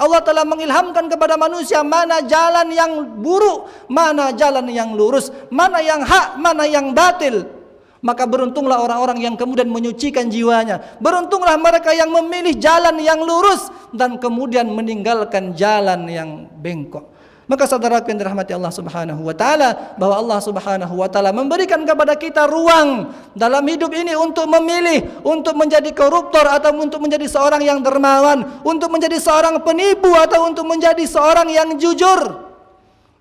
Allah telah mengilhamkan kepada manusia mana jalan yang buruk, mana jalan yang lurus, mana yang hak, mana yang batil. Maka beruntunglah orang-orang yang kemudian menyucikan jiwanya. Beruntunglah mereka yang memilih jalan yang lurus dan kemudian meninggalkan jalan yang bengkok. Maka saudaraku yang dirahmati Allah Subhanahu wa taala, bahwa Allah Subhanahu wa taala memberikan kepada kita ruang dalam hidup ini untuk memilih, untuk menjadi koruptor atau untuk menjadi seorang yang dermawan, untuk menjadi seorang penipu atau untuk menjadi seorang yang jujur.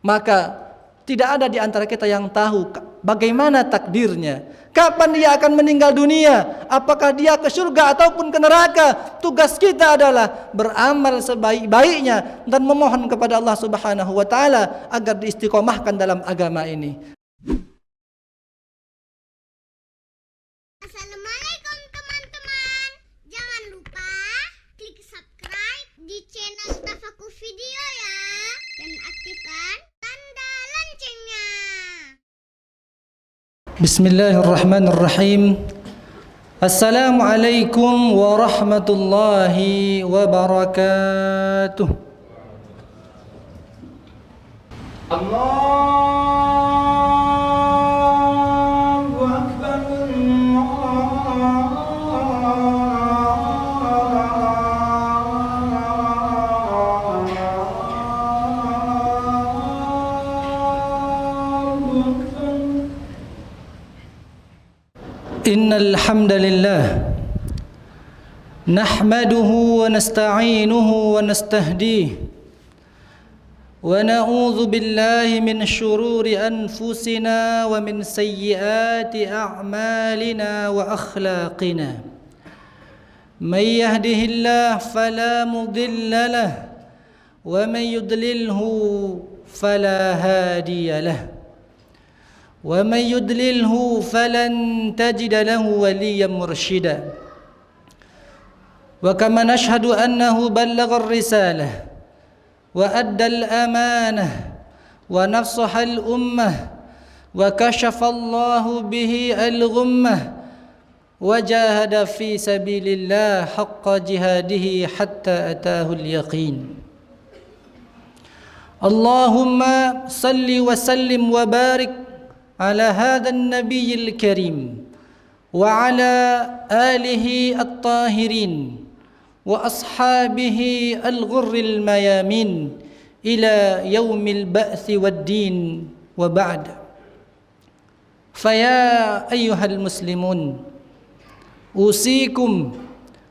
Maka tidak ada di antara kita yang tahu bagaimana takdirnya. Kapan dia akan meninggal dunia? Apakah dia ke surga ataupun ke neraka? Tugas kita adalah beramal sebaik-baiknya dan memohon kepada Allah Subhanahu wa taala agar diistiqomahkan dalam agama ini. Assalamualaikum teman-teman. Jangan lupa klik subscribe di channel Tafakur Video ya, dan aktifkan tanda loncengnya. Bismillahirrahmanirrahim. Assalamualaikum warahmatullahi wabarakatuh. Allahu Akbar. Innal hamdalillah nahmaduhu wa nasta'inuhu wa nastahdihi wa na'udzu billahi min syururi anfusina wa min sayyiati a'malina wa akhlaqina. May yahdihillahu fala mudilla lahu wa may yudlilhu fala hadiya lahu. ومن يضلله فلن تجد له وليا مرشدا وكما نشهد أنه بلغ الرسالة وأدى الأمانة ونصح الأمة وكشف الله به الغمة وجاهد في سبيل الله حق جهاده حتى أتاه اليقين. اللهم صل وسلم وبارك على هذا النبي الكريم وعلى آله الطاهرين وأصحابه الغر الميامين إلى يوم البعث والدين وبعد. فيا أيها المسلمون أوصيكم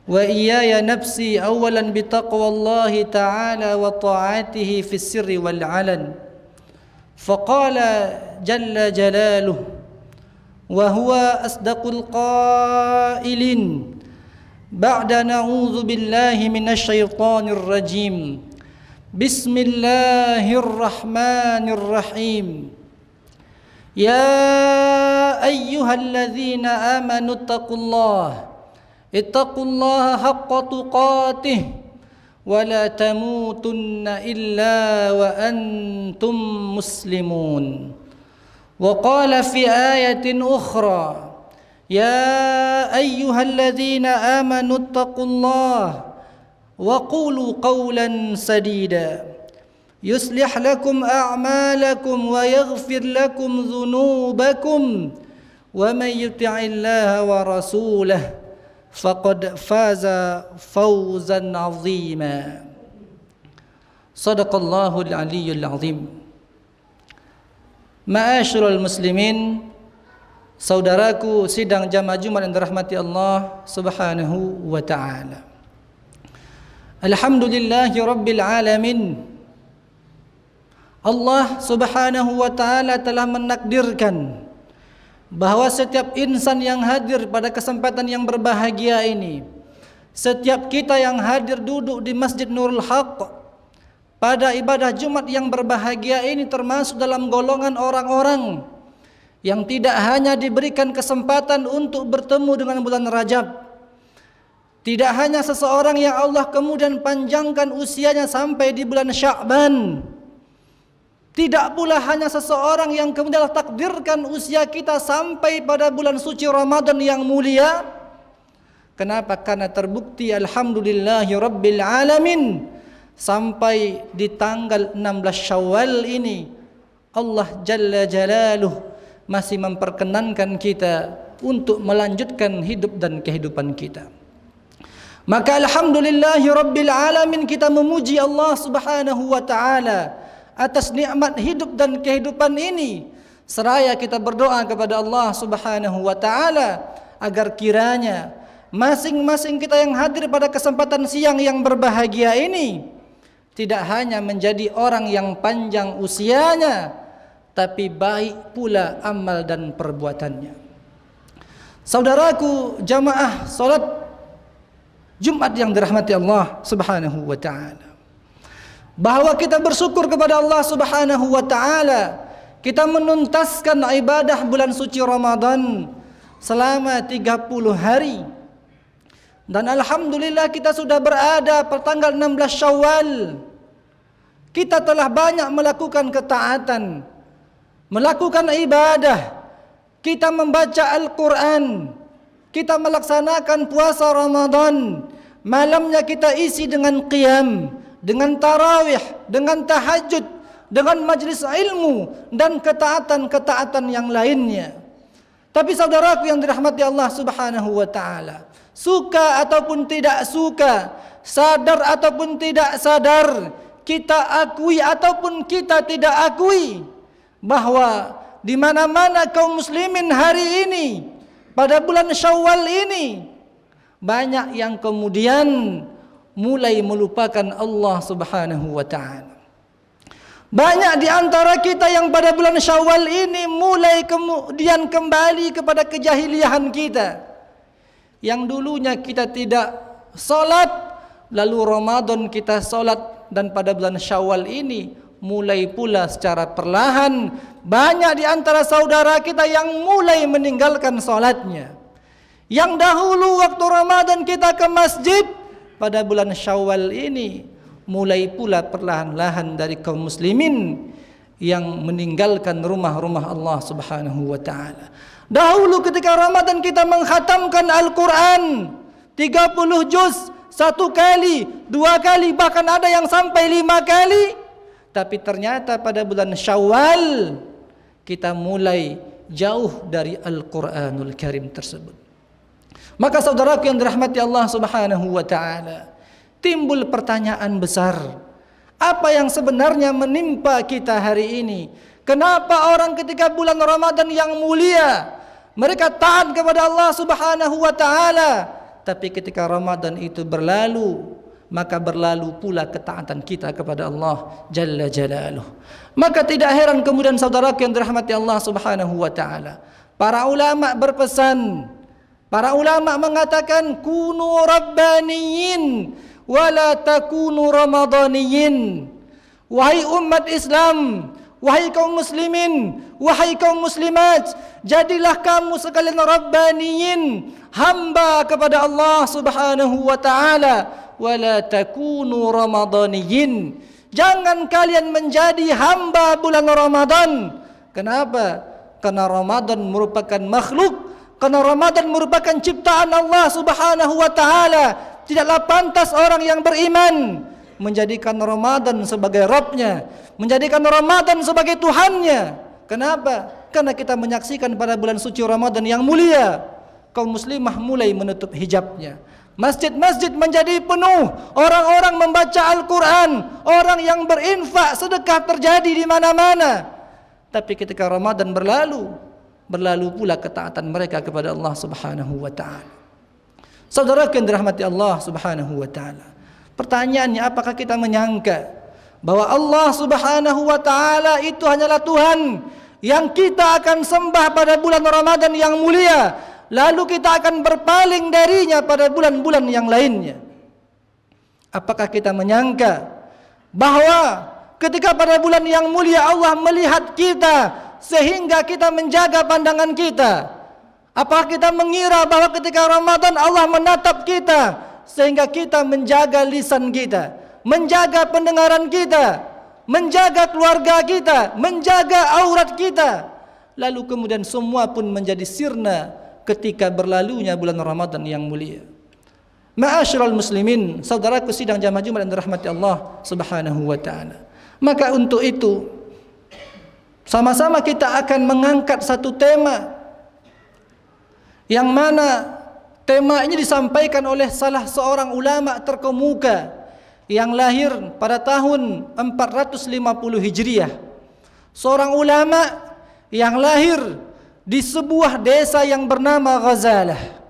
وإياي نفسي أولا بتقوى الله تعالى وطاعته في السر والعلن. فقال جل جلاله وهو أصدق القائلين بعد نعوذ بالله من الشيطان الرجيم بسم الله الرحمن الرحيم يا أيها الذين آمنوا اتقوا الله حق تقاته ولا تموتن إلا وأنتم مسلمون. وقال في آية أخرى يا أيها الذين آمنوا اتقوا الله وقولوا قولا سديدا يصلح لكم أعمالكم ويغفر لكم ذنوبكم ومن يطع الله ورسوله faqad faza fawzan 'azima. Shadaqallahul 'aliyyul 'azim. Ma'asyiral muslimin, saudaraku sidang jamaah Jumat yang dirahmati Allah Subhanahu wa taala. Alhamdulillahi rabbil alamin. Allah Subhanahu wa taala telah menakdirkan bahwa setiap insan yang hadir pada kesempatan yang berbahagia ini, setiap kita yang hadir duduk di Masjid Nurul Haq pada ibadah Jumat yang berbahagia ini termasuk dalam golongan orang-orang yang tidak hanya diberikan kesempatan untuk bertemu dengan bulan Rajab, tidak hanya seseorang yang Allah kemudian panjangkan usianya sampai di bulan Sya'ban, tidak pula hanya seseorang yang kemudian Allah takdirkan usia kita sampai pada bulan suci Ramadan yang mulia. Kenapa? Karena terbukti alhamdulillahi rabbil alamin, sampai di tanggal 16 Syawal ini Allah Jalla Jalaluh masih memperkenankan kita untuk melanjutkan hidup dan kehidupan kita. Maka alhamdulillahi rabbil alamin, kita memuji Allah Subhanahu wa taala atas nikmat hidup dan kehidupan ini. Seraya kita berdoa kepada Allah Subhanahu wa taala agar kiranya masing-masing kita yang hadir pada kesempatan siang yang berbahagia ini tidak hanya menjadi orang yang panjang usianya, tapi baik pula amal dan perbuatannya. Saudaraku jamaah salat Jumat yang dirahmati Allah Subhanahu wa taala, bahwa kita bersyukur kepada Allah Subhanahu wa taala, kita menuntaskan ibadah bulan suci Ramadan selama 30 hari. Dan alhamdulillah kita sudah berada pada tanggal 16 Syawal. Kita telah banyak melakukan ketaatan, melakukan ibadah. Kita membaca Al-Quran, kita melaksanakan puasa Ramadan. Malamnya kita isi dengan qiyam, dengan tarawih, dengan tahajud, dengan majlis ilmu dan ketaatan-ketaatan yang lainnya. Tapi saudaraku yang dirahmati Allah Subhanahu wa taala, suka ataupun tidak suka, sadar ataupun tidak sadar, kita akui ataupun kita tidak akui, bahwa di mana-mana kaum muslimin hari ini pada bulan Syawal ini banyak yang kemudian mulai melupakan Allah Subhanahu wa taala. Banyak di antara kita yang pada bulan Syawal ini mulai kemudian kembali kepada kejahiliahan kita. Yang dulunya kita tidak salat, lalu Ramadan kita salat, dan pada bulan Syawal ini mulai pula secara perlahan banyak di antara saudara kita yang mulai meninggalkan salatnya. Yang dahulu waktu Ramadan kita ke masjid, pada bulan Syawal ini mulai pula perlahan-lahan dari kaum muslimin yang meninggalkan rumah-rumah Allah Subhanahu wa taala. Dahulu ketika Ramadan kita mengkhatamkan Al-Quran 30 juz, 1 kali, 2 kali, bahkan ada yang sampai 5 kali. Tapi ternyata pada bulan Syawal kita mulai jauh dari Al-Quranul Karim tersebut. Maka saudaraku yang dirahmati Allah Subhanahu wa taala, timbul pertanyaan besar. Apa yang sebenarnya menimpa kita hari ini? Kenapa orang ketika bulan Ramadan yang mulia mereka taat kepada Allah Subhanahu wa taala, tapi ketika Ramadan itu berlalu, maka berlalu pula ketaatan kita kepada Allah Jalla Jalaluh. Maka tidak heran kemudian saudaraku yang dirahmati Allah Subhanahu wa taala, para ulama berpesan, para ulama mengatakan kunu rabbaniyin wala takunu ramadaniyin. Wahai umat Islam, wahai kaum muslimin, wahai kaum muslimat, jadilah kamu sekalian rabbaniyin, hamba kepada Allah Subhanahu wa taala, wala takunu ramadaniyin. Jangan kalian menjadi hamba bulan Ramadan. Kenapa? Karena Ramadan merupakan makhluk, karena Ramadan merupakan ciptaan Allah Subhanahu wa taala. Tidaklah pantas orang yang beriman menjadikan Ramadan sebagai Rabbnya, menjadikan Ramadan sebagai Tuhannya. Kenapa? Karena kita menyaksikan pada bulan suci Ramadan yang mulia, kaum muslimah mulai menutup hijabnya. Masjid-masjid menjadi penuh, orang-orang membaca Al-Quran, orang yang berinfak, sedekah terjadi di mana-mana. Tapi ketika Ramadan berlalu, berlalu pula ketaatan mereka kepada Allah Subhanahu wa taala. Saudara yang dirahmati Allah Subhanahu wa taala, pertanyaannya, apakah kita menyangka bahwa Allah Subhanahu wa taala itu hanyalah Tuhan yang kita akan sembah pada bulan Ramadan yang mulia, lalu kita akan berpaling darinya pada bulan-bulan yang lainnya? Apakah kita menyangka bahwa ketika pada bulan yang mulia Allah melihat kita sehingga kita menjaga pandangan kita? Apakah kita mengira bahwa ketika Ramadan Allah menatap kita sehingga kita menjaga lisan kita, menjaga pendengaran kita, menjaga keluarga kita, menjaga aurat kita, lalu kemudian semua pun menjadi sirna ketika berlalunya bulan Ramadan yang mulia? Ma'asyiral muslimin, saudaraku sidang jamaah Jumat yang dirahmati Allah Subhanahu wa taala. Maka untuk itu sama-sama kita akan mengangkat satu tema yang mana tema ini disampaikan oleh salah seorang ulama terkemuka yang lahir pada tahun 450 Hijriah. Seorang ulama yang lahir di sebuah desa yang bernama Ghazalah.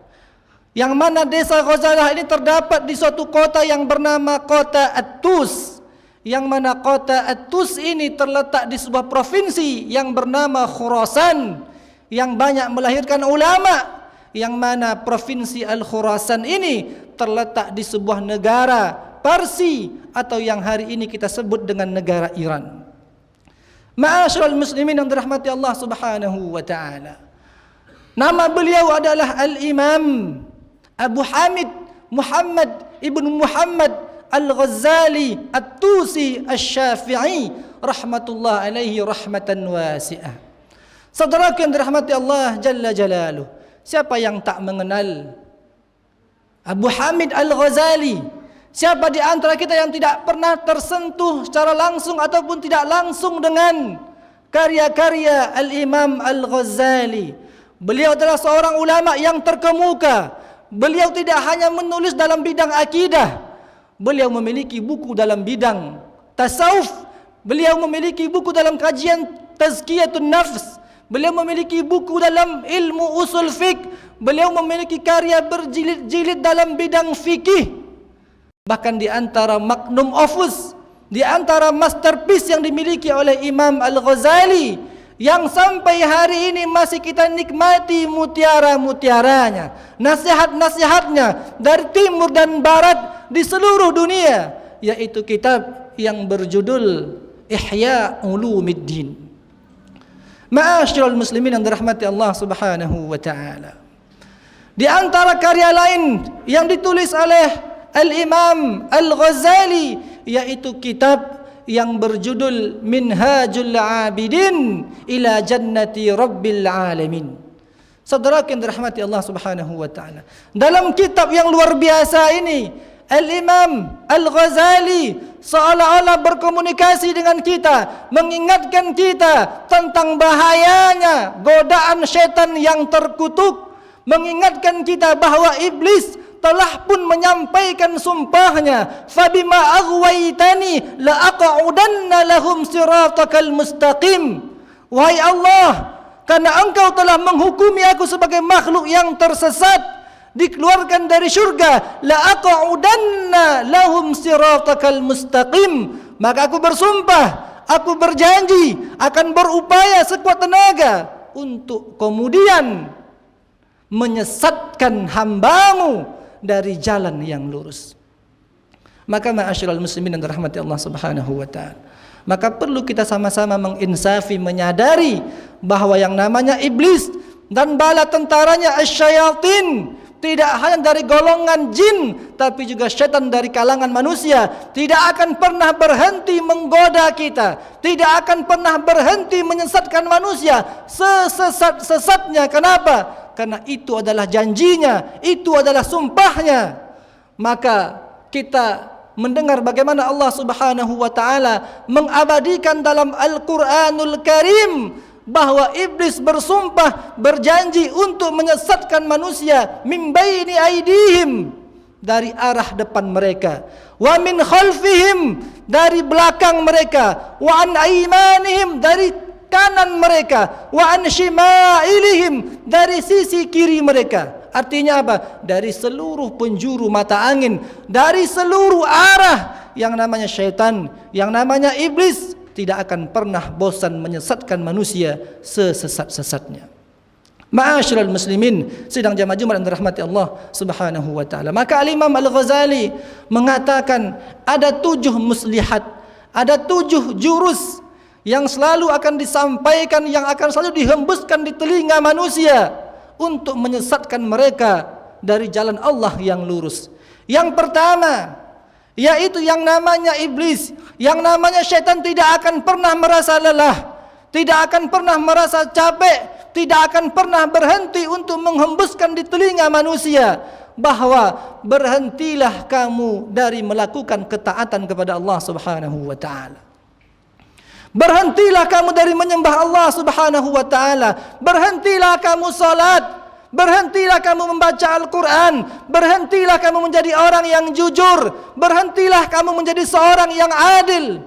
Yang mana desa Ghazalah ini terdapat di suatu kota yang bernama kota At-Tus. Yang mana kota At-Tus ini terletak di sebuah provinsi yang bernama Khurasan, yang banyak melahirkan ulama. Yang mana provinsi Al-Khurasan ini terletak di sebuah negara Parsi, atau yang hari ini kita sebut dengan negara Iran. Ma'asyiral muslimin yang dirahmati Allah Subhanahu wa taala. Nama beliau adalah Al-Imam Abu Hamid Muhammad ibn Muhammad Al-Ghazali At-Tusi Asy-Syafi'i rahmatullah alaihi rahmatan wasi'ah. Saudaraku yang dirahmati Allah Jalla Jalaluh, siapa yang tak mengenal Abu Hamid Al-Ghazali? Siapa di antara kita yang tidak pernah tersentuh secara langsung ataupun tidak langsung dengan karya-karya Al-Imam Al-Ghazali? Beliau adalah seorang ulama yang terkemuka. Beliau tidak hanya menulis dalam bidang akidah, beliau memiliki buku dalam bidang tasawuf, beliau memiliki buku dalam kajian tazkiyatun nafs, beliau memiliki buku dalam ilmu usul fiqh, beliau memiliki karya berjilid-jilid dalam bidang fikih. Bahkan di antara magnum opus, di antara masterpiece yang dimiliki oleh Imam Al-Ghazali, yang sampai hari ini masih kita nikmati mutiara-mutiaranya, nasihat-nasihatnya dari timur dan barat di seluruh dunia, yaitu kitab yang berjudul Ihya Ulumiddin. Ma'asyiral muslimin yang dirahmati Allah Subhanahu wa taala. Di antara karya lain yang ditulis oleh Al-Imam Al-Ghazali yaitu kitab yang berjudul Minhajul Abidin ila Jannati Rabbil Alamin. Saudara yang dirahmati Allah Subhanahu wa taala, dalam kitab yang luar biasa ini Al-Imam Al-Ghazali seolah-olah berkomunikasi dengan kita, mengingatkan kita tentang bahayanya godaan syaitan yang terkutuk, mengingatkan kita bahwa iblis telah pun menyampaikan sumpahnya, fabima aghwaytani la aq'udanna lahum siratakal mustaqim. Wahai Allah, karena engkau telah menghukumi aku sebagai makhluk yang tersesat, dikeluarkan dari syurga, la aq'udanna lahum siratakal mustaqim, maka aku bersumpah, aku berjanji akan berupaya sekuat tenaga untuk kemudian menyesatkan hambamu dari jalan yang lurus. Maka ma'asyiral muslimin yang dirahmati Allah Subhanahu wa taala, maka perlu kita sama-sama menginsafi, menyadari bahwa yang namanya iblis dan bala tentaranya asyayatin tidak hanya dari golongan jin, tapi juga syaitan dari kalangan manusia, tidak akan pernah berhenti menggoda kita, tidak akan pernah berhenti menyesatkan manusia sesat-sesatnya. Kenapa? Karena itu adalah janjinya, itu adalah sumpahnya. Maka kita mendengar bagaimana Allah Subhanahu wa taala mengabadikan dalam Al-Qur'anul Karim bahwa iblis bersumpah, berjanji untuk menyesatkan manusia min baini aidihim, dari arah depan mereka, wa min khalfihim, dari belakang mereka, wa an aimanihim, dari kanan mereka, wa an shimailihim, dari sisi kiri mereka. Artinya apa? Dari seluruh penjuru mata angin, dari seluruh arah. Yang namanya syaitan, yang namanya iblis tidak akan pernah bosan menyesatkan manusia sesesat-sesatnya. Ma'asyiral muslimin sidang jamaah Jumat yang dirahmati Allah Subhanahu wa taala. Maka Al-Imam Al-Ghazali mengatakan ada 7 muslihat, ada 7 jurus yang selalu akan disampaikan, yang akan selalu dihembuskan di telinga manusia untuk menyesatkan mereka dari jalan Allah yang lurus. Yang pertama, yaitu yang namanya iblis, yang namanya syaitan tidak akan pernah merasa lelah, tidak akan pernah merasa capek, tidak akan pernah berhenti untuk menghembuskan di telinga manusia bahwa berhentilah kamu dari melakukan ketaatan kepada Allah Subhanahu wa taala. Berhentilah kamu dari menyembah Allah Subhanahu wa taala. Berhentilah kamu salat. Berhentilah kamu membaca Al-Quran. Berhentilah kamu menjadi orang yang jujur. Berhentilah kamu menjadi seorang yang adil.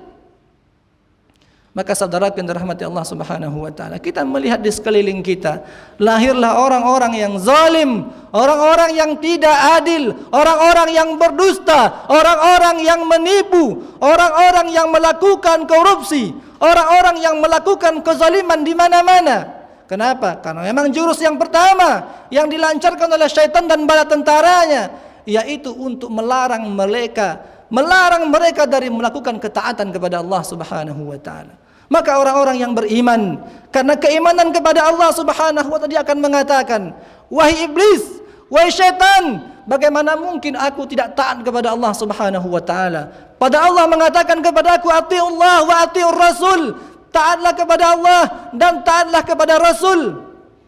Maka saudaraku yang dirahmati Allah Subhanahu wa taala, kita melihat di sekeliling kita, lahirlah orang-orang yang zalim, orang-orang yang tidak adil, orang-orang yang berdusta, orang-orang yang menipu, orang-orang yang melakukan korupsi, orang-orang yang melakukan kezaliman di mana-mana. Kenapa? Karena memang jurus yang pertama yang dilancarkan oleh syaitan dan bala tentaranya, yaitu untuk melarang mereka dari melakukan ketaatan kepada Allah Subhanahu wa taala. Maka orang-orang yang beriman, karena keimanan kepada Allah Subhanahu wa taala, dia akan mengatakan, wahai iblis, wahai syaitan, bagaimana mungkin aku tidak taat kepada Allah Subhanahu wa taala? Pada Allah mengatakan kepada aku, atiullah wa atiur rasul, taatlah kepada Allah dan taatlah kepada Rasul.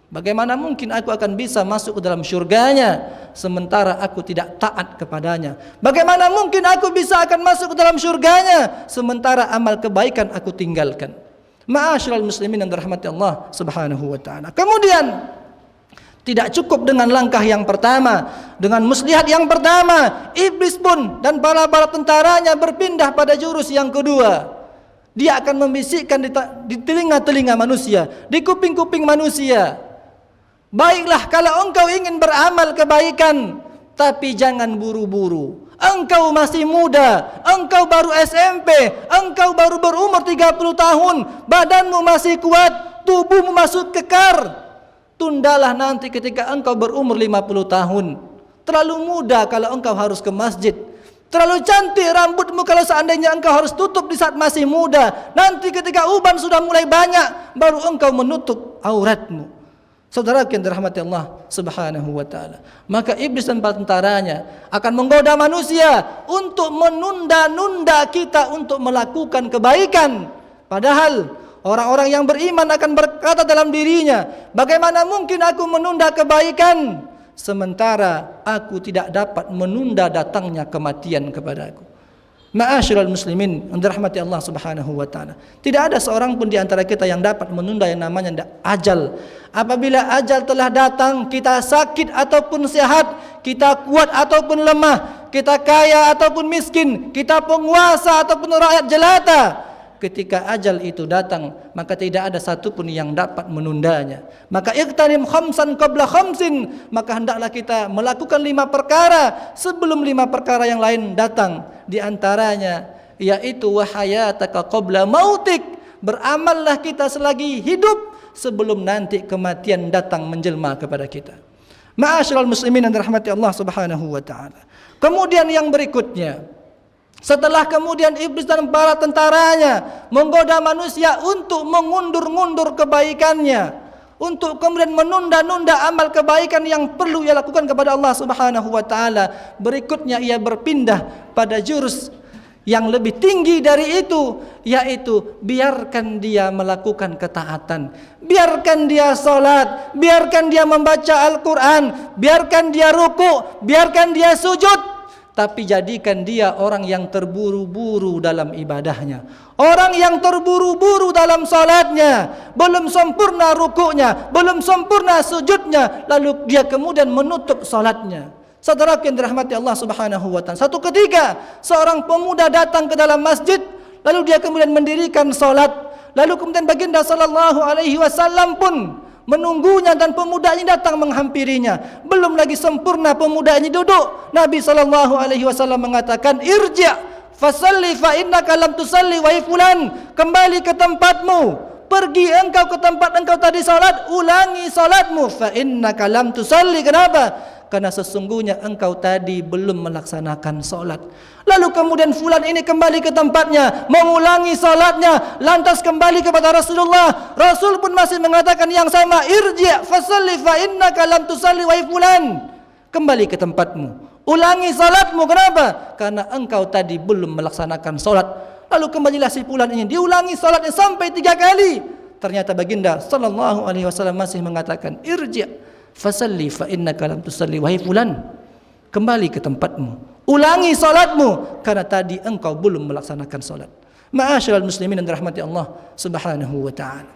Bagaimana mungkin aku akan bisa masuk ke dalam syurganya sementara aku tidak taat kepadanya? Bagaimana mungkin aku bisa akan masuk ke dalam syurganya sementara amal kebaikan aku tinggalkan? Ma'asyiral muslimin yang dirahmati Allah Subhanahu wa taala. Kemudian tidak cukup dengan langkah yang pertama, dengan muslihat yang pertama, iblis pun dan para tentaranya berpindah pada jurus yang kedua. Dia akan membisikkan di telinga-telinga manusia, di kuping-kuping manusia. Baiklah kalau engkau ingin beramal kebaikan, tapi jangan buru-buru. Engkau masih muda, engkau baru SMP, engkau baru berumur 30 tahun, badanmu masih kuat, tubuhmu masih kekar. Tundalah nanti ketika engkau berumur 50 tahun. Terlalu muda kalau engkau harus ke masjid. Terlalu cantik rambutmu kalau seandainya engkau harus tutup di saat masih muda. Nanti ketika uban sudah mulai banyak, baru engkau menutup auratmu. Saudara yang dirahmati Allah Subhanahu wa taala, maka iblis dan tentaranya akan menggoda manusia untuk menunda-nunda kita untuk melakukan kebaikan. Padahal orang-orang yang beriman akan berkata dalam dirinya, bagaimana mungkin aku menunda kebaikan sementara aku tidak dapat menunda datangnya kematian kepadaku. Ma'asyiral muslimin yang dirahmati Allah Subhanahu wa taala, tidak ada seorang pun di antara kita yang dapat menunda yang namanya ajal. Apabila ajal telah datang, kita sakit ataupun sehat, kita kuat ataupun lemah, kita kaya ataupun miskin, kita penguasa ataupun rakyat jelata, ketika ajal itu datang, maka tidak ada satupun yang dapat menundanya. Maka iqtanim khamsan qabla khamsin, maka hendaklah kita melakukan 5 perkara sebelum 5 perkara yang lain datang. Di antaranya yaitu wahayataka qabla mautik, beramallah kita selagi hidup sebelum nanti kematian datang menjelma kepada kita. Ma'asyiral muslimin yang dirahmati Allah Subhanahu wa taala. Kemudian yang berikutnya, setelah kemudian iblis dan para tentaranya menggoda manusia untuk mengundur-ngundur kebaikannya, untuk kemudian menunda-nunda amal kebaikan yang perlu ia lakukan kepada Allah Subhanahu wa taala, berikutnya ia berpindah pada jurus yang lebih tinggi dari itu, yaitu biarkan dia melakukan ketaatan, biarkan dia salat, biarkan dia membaca Al-Quran, biarkan dia ruku', biarkan dia sujud, tapi jadikan dia orang yang terburu-buru dalam ibadahnya, orang yang terburu-buru dalam salatnya, belum sempurna rukuknya, belum sempurna sujudnya, lalu dia kemudian menutup salatnya. Saudara yang dirahmati Allah Subhanahu wa taala, satu ketika seorang pemuda datang ke dalam masjid, lalu dia kemudian mendirikan salat, lalu kemudian baginda sallallahu alaihi wasallam pun menunggunya dan pemuda ini datang menghampirinya. Belum lagi sempurna pemuda ini duduk, Nabi sallallahu alaihi wasallam mengatakan, irji' fasalli fa innaka lam tusalli wa fulan, kembali ke tempatmu, pergi engkau ke tempat engkau tadi salat, ulangi salatmu, fa innaka lam tusalli. Kenapa? Karena sesungguhnya engkau tadi belum melaksanakan salat. Lalu kemudian fulan ini kembali ke tempatnya, mengulangi salatnya, lantas kembali kepada Rasulullah. Rasul pun masih mengatakan yang sama, irji' fasalli fa innaka lam tusalli wa fulan, kembali ke tempatmu, ulangi salatmu. Kenapa? Karena engkau tadi belum melaksanakan salat. Lalu kembalilah si fulan ini, diulangi salatnya sampai 3 kali. Ternyata baginda sallallahu alaihi wasallam masih mengatakan, irji' fasalli fa innaka lam tusalli wahai fulan, kembali ke tempatmu, ulangi salatmu karena tadi engkau belum melaksanakan salat. Ma'asyiral muslimin yang dirahmati Allah Subhanahu wa taala.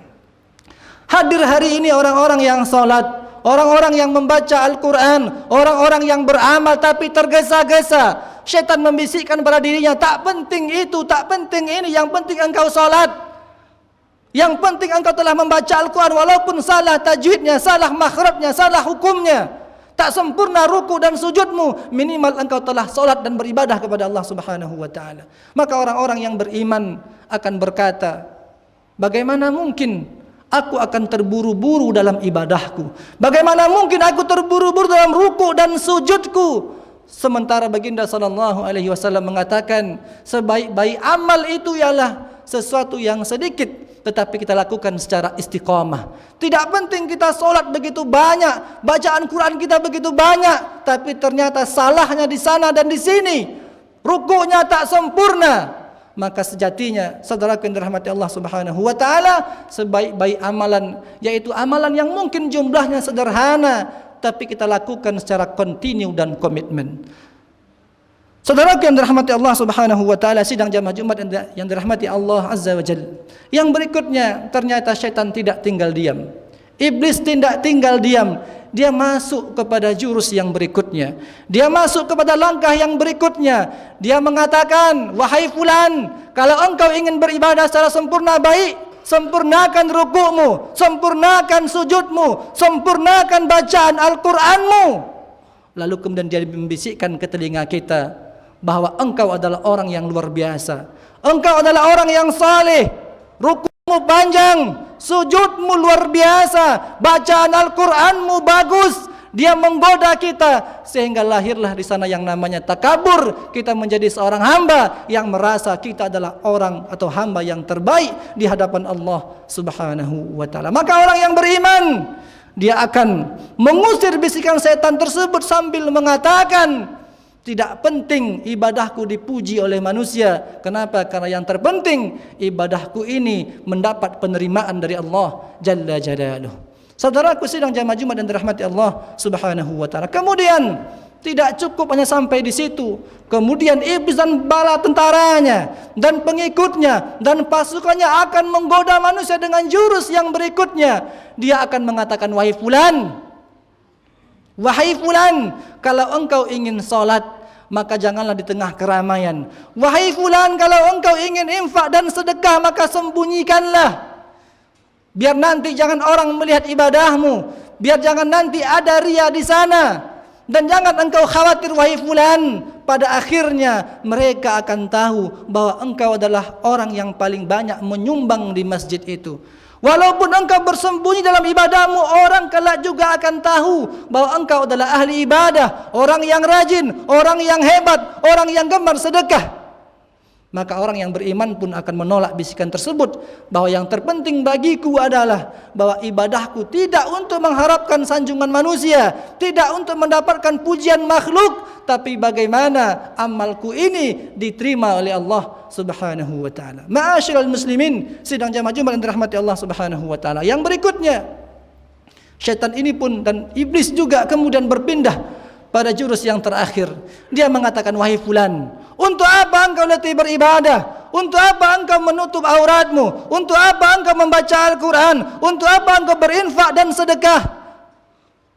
Hadir hari ini orang-orang yang salat, orang-orang yang membaca Al-Quran, orang-orang yang beramal tapi tergesa-gesa. Syaitan membisikkan pada dirinya, tak penting itu, tak penting ini, yang penting engkau salat. Yang penting engkau telah membaca Al-Quran walaupun salah tajwidnya, salah makhrajnya, salah hukumnya, tak sempurna ruku dan sujudmu, minimal engkau telah salat dan beribadah kepada Allah Subhanahu wa taala. Maka orang-orang yang beriman akan berkata, bagaimana mungkin aku akan terburu-buru dalam ibadahku? Bagaimana mungkin aku terburu-buru dalam ruku dan sujudku? Sementara baginda sallallahu alaihi wasallam mengatakan, sebaik-baik amal itu ialah sesuatu yang sedikit tetapi kita lakukan secara istiqamah. Tidak penting kita solat begitu banyak, bacaan Quran kita begitu banyak, tapi ternyata salahnya di sana dan di sini, rukunya tak sempurna. Maka sejatinya saudaraku yang dirahmati Allah Subhanahu wa taala, sebaik-baik amalan yaitu amalan yang mungkin jumlahnya sederhana tapi kita lakukan secara kontinu dan komitmen. Saudaraku yang dirahmati Allah Subhanahu wa taala, sidang jamaah Jumat yang dirahmati Allah Azza wa Jalla. Yang berikutnya, ternyata syaitan tidak tinggal diam. Iblis tidak tinggal diam. Dia masuk kepada jurus yang berikutnya. Dia masuk kepada langkah yang berikutnya. Dia mengatakan, wahai fulan, kalau engkau ingin beribadah secara sempurna baik, sempurnakan rukukmu, sempurnakan sujudmu, sempurnakan bacaan Al-Quranmu. Lalu kemudian dia membisikkan ke telinga kita bahwa engkau adalah orang yang luar biasa, engkau adalah orang yang saleh, rukukmu panjang, sujudmu luar biasa, bacaan Al-Quranmu bagus. Dia menggoda kita sehingga lahirlah di sana yang namanya takabur. Kita menjadi seorang hamba yang merasa kita adalah orang atau hamba yang terbaik di hadapan Allah Subhanahu wa taala. Maka orang yang beriman, dia akan mengusir bisikan setan tersebut sambil mengatakan, tidak penting ibadahku dipuji oleh manusia. Kenapa? Karena yang terpenting ibadahku ini mendapat penerimaan dari Allah Jalla Jalaluh. Saudaraku sidang jamaah Jumat dan dirahmati Allah Subhanahu wa taala. Kemudian tidak cukup hanya sampai di situ. Kemudian iblis dan bala tentaranya dan pengikutnya dan pasukannya akan menggoda manusia dengan jurus yang berikutnya. Dia akan mengatakan, wahai fulan, kalau engkau ingin salat, maka janganlah di tengah keramaian. Wahai fulan, kalau engkau ingin infak dan sedekah, maka sembunyikanlah. Biar nanti jangan orang melihat ibadahmu, biar jangan nanti ada ria di sana. Dan jangan engkau khawatir wahai fulan, pada akhirnya mereka akan tahu bahwa engkau adalah orang yang paling banyak menyumbang di masjid itu. Walaupun engkau bersembunyi dalam ibadahmu, orang kelak juga akan tahu bahwa engkau adalah ahli ibadah, orang yang rajin, orang yang hebat, orang yang gemar sedekah. Maka orang yang beriman pun akan menolak bisikan tersebut, bahwa yang terpenting bagiku adalah bahwa ibadahku tidak untuk mengharapkan sanjungan manusia, tidak untuk mendapatkan pujian makhluk, tapi bagaimana amalku ini diterima oleh Allah Subhanahu wa taala. Ma'asyiral muslimin, sidang jamaah Jumat yang dirahmati Allah Subhanahu wa taala. Yang berikutnya, syaitan ini pun dan iblis juga kemudian berpindah pada jurus yang terakhir. Dia mengatakan, wahai fulan, untuk apa engkau letih beribadah? Untuk apa engkau menutup auratmu? Untuk apa engkau membaca Al-Quran? Untuk apa engkau berinfak dan sedekah?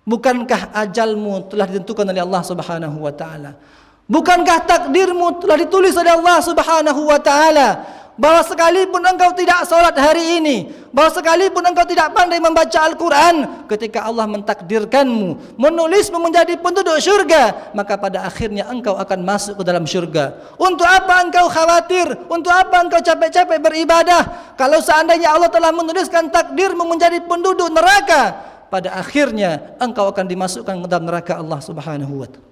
Bukankah ajalmu telah ditentukan oleh Allah Subhanahu wa taala? Bukankah takdirmu telah ditulis oleh Allah Subhanahu wa taala? Bahwa sekalipun engkau tidak salat hari ini, bahwa sekalipun engkau tidak pandai membaca Al-Quran, ketika Allah mentakdirkanmu, menulismu menjadi penduduk syurga, maka pada akhirnya engkau akan masuk ke dalam syurga. Untuk apa engkau khawatir? Untuk apa engkau capek-capek beribadah? Kalau seandainya Allah telah menuliskan takdirmu menjadi penduduk neraka, pada akhirnya engkau akan dimasukkan ke dalam neraka Allah Subhanahu wa taala.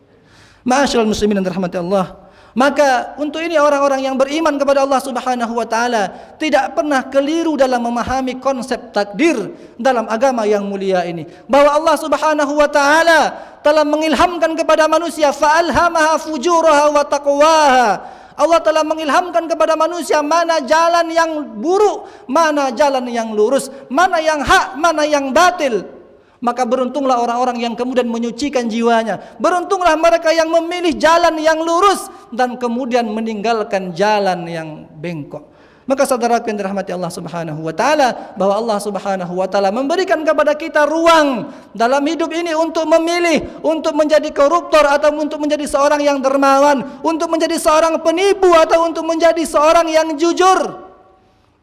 Ma'asyiral muslimin yang dirahmati Allah. Maka untuk ini orang-orang yang beriman kepada Allah Subhanahu wa taala tidak pernah keliru dalam memahami konsep takdir dalam agama yang mulia ini, bahwa Allah Subhanahu wa taala telah mengilhamkan kepada manusia fa'alhamaha fujuraha wa taqwaha. Allah telah mengilhamkan kepada manusia mana jalan yang buruk, mana jalan yang lurus, mana yang hak, mana yang batil. Maka beruntunglah orang-orang yang kemudian menyucikan jiwanya. Beruntunglah mereka yang memilih jalan yang lurus dan kemudian meninggalkan jalan yang bengkok. Maka saudaraku yang dirahmati Allah Subhanahu wa taala, bahwa Allah Subhanahu wa taala memberikan kepada kita ruang dalam hidup ini untuk memilih, untuk menjadi koruptor atau untuk menjadi seorang yang dermawan, untuk menjadi seorang penipu atau untuk menjadi seorang yang jujur.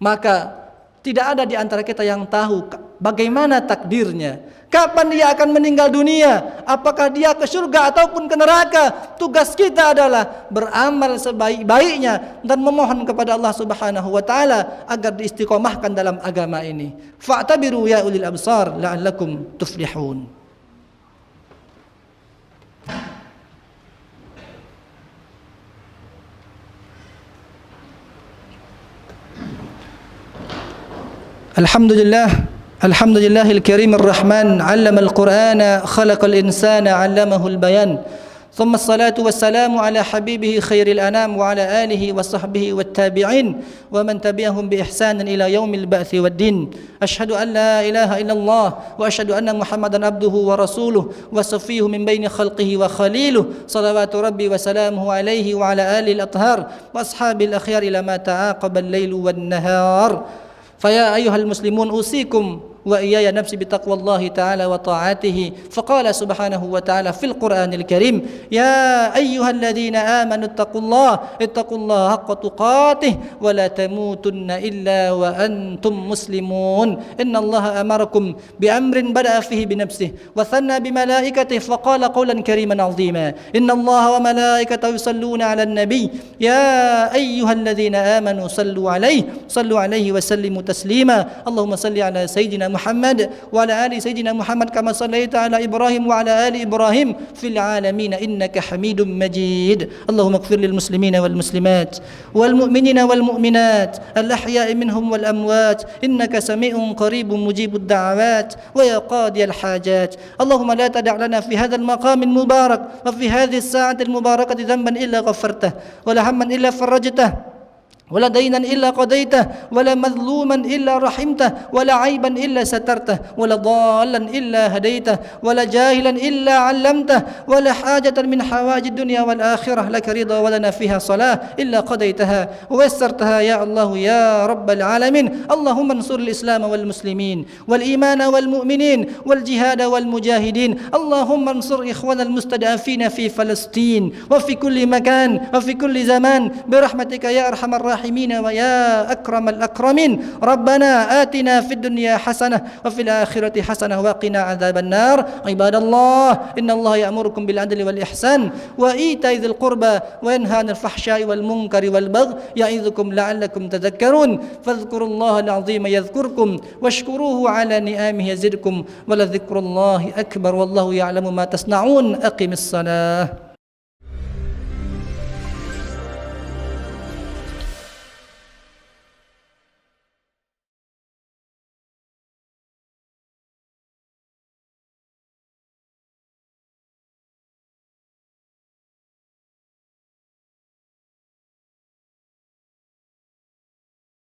Maka tidak ada di antara kita yang tahu bagaimana takdirnya, kapan dia akan meninggal dunia, apakah dia ke surga ataupun ke neraka. Tugas kita adalah beramal sebaik-baiknya dan memohon kepada Allah Subhanahu wa taala agar diistiqomahkan dalam agama ini. Fa'tabiru ya ulil absar la'allakum tuflihun. الحمد لله الكريم الرحمن علم القرآن خلق الإنسان علمه البيان ثم الصلاة والسلام على حبيبه خير الأنام وعلى آله وصحبه والتابعين ومن تبعهم بإحسان إلى يوم البعث والدين. أشهد أن لا إله إلا الله وأشهد أن محمدا عبده ورسوله وصفيه من بين خلقه وخليله صلوات ربي وسلامه عليه وعلى آله الأطهار وأصحاب الأخيار لما تعاقب الليل والنهار. فيا أيها المسلمون أوصيكم وإياي نفسي بتقوى الله تعالى وطاعته. فقال سبحانه وتعالى في القرآن الكريم: يا أيها الذين آمنوا اتقوا الله حق تقاته ولا تموتن إلا وأنتم مسلمون. إن الله أمركم بأمر بدأ فيه بنفسه وثنى بملائكته فقال قولا كريما عظيما: إن الله وملائكته يصلون على النبي يا أيها الذين آمنوا صلوا عليه وسلموا تسليما. اللهم صل على سيدنا محمد وعلى آل سيدنا محمد كما صليت على إبراهيم وعلى آل إبراهيم في العالمين إنك حميد مجيد. اللهم اغفر للمسلمين والمسلمات والمؤمنين والمؤمنات الأحياء منهم والأموات إنك سميع قريب مجيب الدعوات ويا قاضي الحاجات. اللهم لا تدع لنا في هذا المقام المبارك وفي هذه الساعة المباركة ذنبا إلا غفرته ولا هما إلا فرجته ولا دينا إلا قضيته ولا مظلوما إلا رحمته ولا عيبا إلا سترته ولا ضالا إلا هديته ولا جاهلا إلا علمته ولا حاجة من حوائج الدنيا والآخرة لك رضا ولنا فيها صلاة إلا قضيتها ويسرتها يا الله يا رب العالمين. اللهم انصر الإسلام والمسلمين والإيمان والمؤمنين والجهاد والمجاهدين. اللهم انصر إخوان المستضعفين في فلسطين وفي كل مكان وفي كل زمان برحمتك يا أرحم الراحمين ويا أكرم الأكرمين. ربنا آتنا في الدنيا حسنة وفي الآخرة حسنة وقنا عذاب النار. عباد الله إن الله يأمركم بالعدل والإحسان وإيتاء ذي القربى وينهى عن الفحشاء والمنكر والبغي يعظكم لعلكم تذكرون. فاذكروا الله العظيم يذكركم واشكروه على نعمه يزدكم ولذكر الله أكبر والله يعلم ما تصنعون. أقم الصلاة.